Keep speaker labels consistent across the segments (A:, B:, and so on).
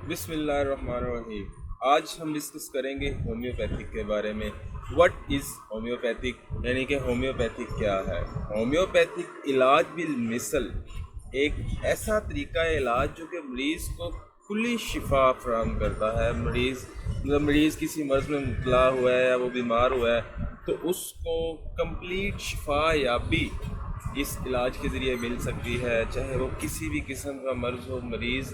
A: بسم اللہ الرحمن الرحیم۔ آج ہم ڈسکس کریں گے ہومیوپیتھک کے بارے میں۔ وٹ از ہومیوپیتھک یعنی کہ ہومیوپیتھک کیا ہے؟ ہومیوپیتھک علاج بالمثل ایک ایسا طریقہ علاج جو کہ مریض کو کلی شفا فراہم کرتا ہے۔ مریض کسی مرض میں مبتلا ہوا ہے یا وہ بیمار ہوا ہے تو اس کو کمپلیٹ شفا یابی اس علاج کے ذریعے مل سکتی ہے، چاہے وہ کسی بھی قسم کا مرض ہو۔ مریض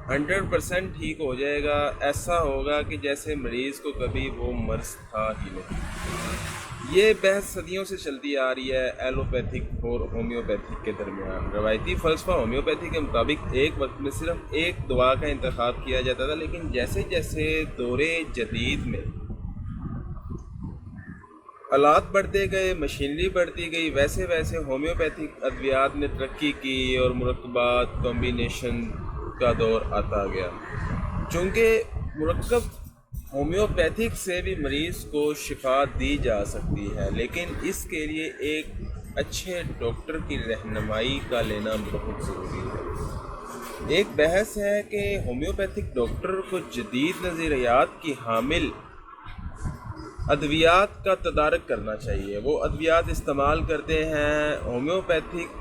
A: 100% ٹھیک ہو جائے گا، ایسا ہوگا کہ جیسے مریض کو کبھی وہ مرض تھا ہی نہیں۔ یہ بحث صدیوں سے چلتی آ رہی ہے ایلوپیتھک اور ہومیوپیتھک کے درمیان۔ روایتی فلسفہ ہومیوپیتھی کے مطابق ایک وقت میں صرف ایک دوا کا انتخاب کیا جاتا تھا، لیکن جیسے جیسے دور جدید میں آلات بڑھتے گئے، مشینری بڑھتی گئی، ویسے ویسے ہومیوپیتھک ادویات نے ترقی کی اور مرکبات کمبینیشن کا دور آتا گیا۔ چونکہ مرکب ہومیوپیتھک سے بھی مریض کو شفا دی جا سکتی ہے، لیکن اس کے لیے ایک اچھے ڈاکٹر کی رہنمائی کا لینا بہت ضروری ہے۔ ایک بحث ہے کہ ہومیوپیتھک ڈاکٹر کو جدید نظریات کی حامل ادویات کا تدارک کرنا چاہیے۔ وہ ادویات استعمال کرتے ہیں۔ ہومیوپیتھک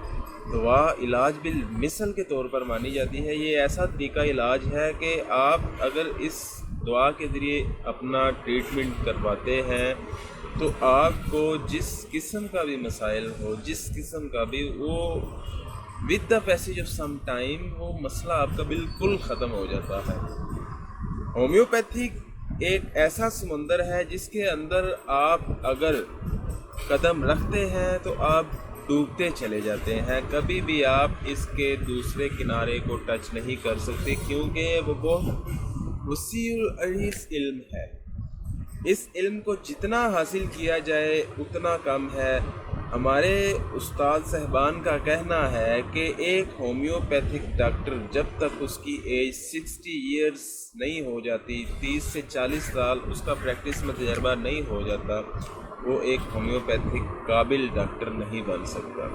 A: دوا علاج بالمثل کے طور پر مانی جاتی ہے۔ یہ ایسا طریقہ علاج ہے کہ آپ اگر اس دوا کے ذریعے اپنا ٹریٹمنٹ کرواتے ہیں تو آپ کو جس قسم کا بھی مسائل ہو، جس قسم کا بھی، وہ with the passage of some time وہ مسئلہ آپ کا بالکل ختم ہو جاتا ہے۔ ہومیوپیتھک ایک ایسا سمندر ہے جس کے اندر آپ اگر قدم رکھتے ہیں تو آپ ڈوبتے چلے جاتے ہیں، کبھی بھی آپ اس کے دوسرے کنارے کو ٹچ نہیں کر سکتے، کیونکہ وہ بہت وسیع العریض علم ہے۔ اس علم کو جتنا حاصل کیا جائے اتنا کم ہے۔ ہمارے استاد صاحبان کا کہنا ہے کہ ایک ہومیوپیتھک ڈاکٹر جب تک اس کی ایج 60 ایئرس نہیں ہو جاتی، 30 سے 40 سال اس کا پریکٹس میں تجربہ نہیں ہو جاتا، وہ ایک ہومیوپیتھک قابل ڈاکٹر نہیں بن سکتا۔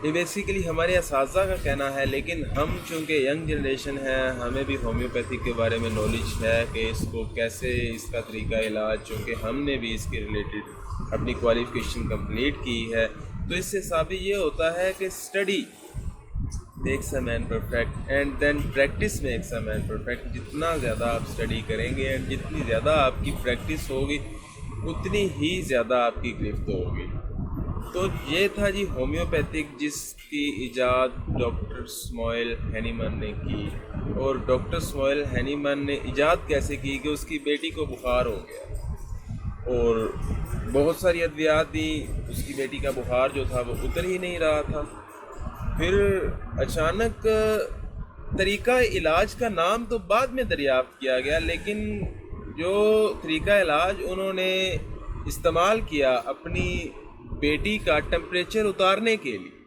A: یہ بیسیکلی ہمارے اساتذہ کا کہنا ہے، لیکن ہم چونکہ ینگ جنریشن ہیں، ہمیں بھی ہومیوپیتھک کے بارے میں نالج ہے کہ اس کو کیسے، اس کا طریقہ علاج، چونکہ ہم نے بھی اس کے ریلیٹڈ اپنی کوالیفیکیشن کمپلیٹ کی ہے، تو اس سے ثابت یہ ہوتا ہے کہ study makes a man perfect and then practice makes a man perfect. جتنا زیادہ آپ اسٹڈی کریں گے اینڈ جتنی زیادہ آپ کی پریکٹس ہوگی اتنی ہی زیادہ آپ کی گرفت ہوگی۔ تو یہ تھا جی ہومیوپیتھک، جس کی ایجاد ڈاکٹر سموئیل ہینیمن نے کی۔ اور ڈاکٹر سموئیل ہینیمن نے ایجاد کیسے کی کہ اس کی بیٹی کو بخار ہو گیا اور بہت ساری ادویات دی، اس کی بیٹی کا بخار جو تھا وہ اتر ہی نہیں رہا تھا۔ پھر اچانک طریقہ علاج کا نام تو بعد میں دریافت کیا گیا، لیکن جو طریقہ علاج انہوں نے استعمال کیا اپنی بیٹی کا ٹمپریچر اتارنے کے لیے،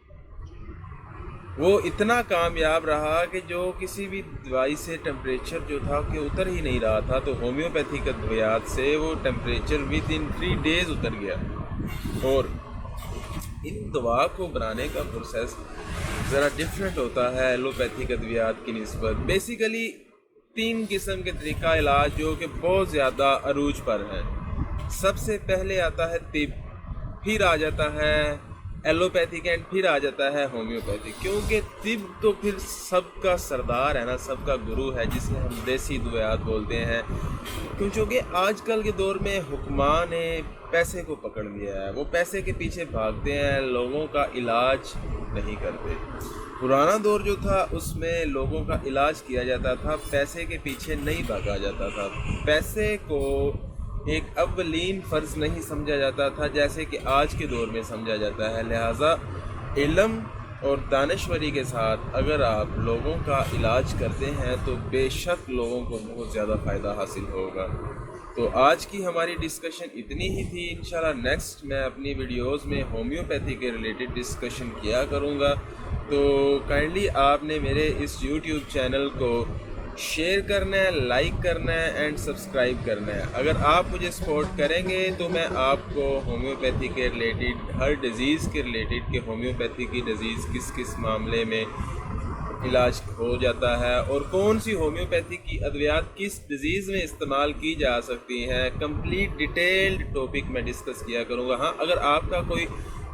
A: وہ اتنا کامیاب رہا کہ جو کسی بھی دوائی سے ٹمپریچر جو تھا کہ اتر ہی نہیں رہا تھا، تو ہومیوپیتھک ادویات سے وہ temperature with in 3 days Uttar گیا۔ اور ان دوا کو بنانے کا پروسیس ذرا ڈفرینٹ ہوتا ہے ایلوپیتھک ادویات کی نسبت۔ بیسیکلی 3 قسم کے طریقہ علاج جو کہ بہت زیادہ عروج پر ہیں۔ سب سے پہلے آتا ہے طب، پھر آ جاتا ہے ایلوپیتھک اینڈ پھر آ جاتا ہے ہومیوپیتھک، کیونکہ طب تو پھر سب کا سردار ہے نا، سب کا گرو ہے، جسے ہم دیسی دعایات بولتے ہیں۔ کیونکہ آج کل کے دور میں حکماں نے پیسے کو پکڑ لیا ہے، وہ پیسے کے پیچھے بھاگتے ہیں، لوگوں کا علاج نہیں کرتے۔ پرانا دور جو تھا اس میں لوگوں کا علاج کیا جاتا تھا، پیسے کے پیچھے نہیں بھاگا جاتا تھا۔ پیسے کو ایک اولین فرض نہیں سمجھا جاتا تھا جیسے کہ آج کے دور میں سمجھا جاتا ہے، لہٰذا علم اور دانشوری کے ساتھ اگر آپ لوگوں کا علاج کرتے ہیں تو بے شک لوگوں کو بہت زیادہ فائدہ حاصل ہوگا۔ تو آج کی ہماری ڈسکشن اتنی ہی تھی۔ انشاءاللہ نیکسٹ میں اپنی ویڈیوز میں ہومیوپیتھی کے ریلیٹڈ ڈسکشن کیا کروں گا، تو کائنڈلی آپ نے میرے اس یوٹیوب چینل کو شیئر کرنا ہے، لائک کرنا ہے اینڈ سبسکرائب کرنا ہے۔ اگر آپ مجھے سپورٹ کریں گے تو میں آپ کو ہومیوپیتھی کے ریلیٹڈ، ہر ڈیزیز کے ریلیٹڈ کہ ہومیوپیتھی کی ڈیزیز کس کس معاملے میں علاج ہو جاتا ہے، اور کون سی ہومیوپیتھی کی ادویات کس ڈیزیز میں استعمال کی جا سکتی ہیں، کمپلیٹ ڈیٹیلڈ ٹاپک میں ڈسکس کیا کروں گا۔ ہاں اگر آپ کا کوئی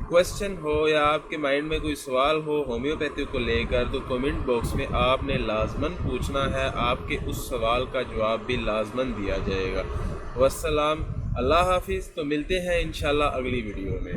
A: کویسچن ہو یا آپ کے مائنڈ میں کوئی سوال ہو ہومیوپیتھی کو لے کر، تو کمنٹ باکس میں آپ نے لازماً پوچھنا ہے، آپ کے اس سوال کا جواب بھی لازماً دیا جائے گا۔ والسلام، اللہ حافظ، تو ملتے ہیں انشاءاللہ اگلی ویڈیو میں۔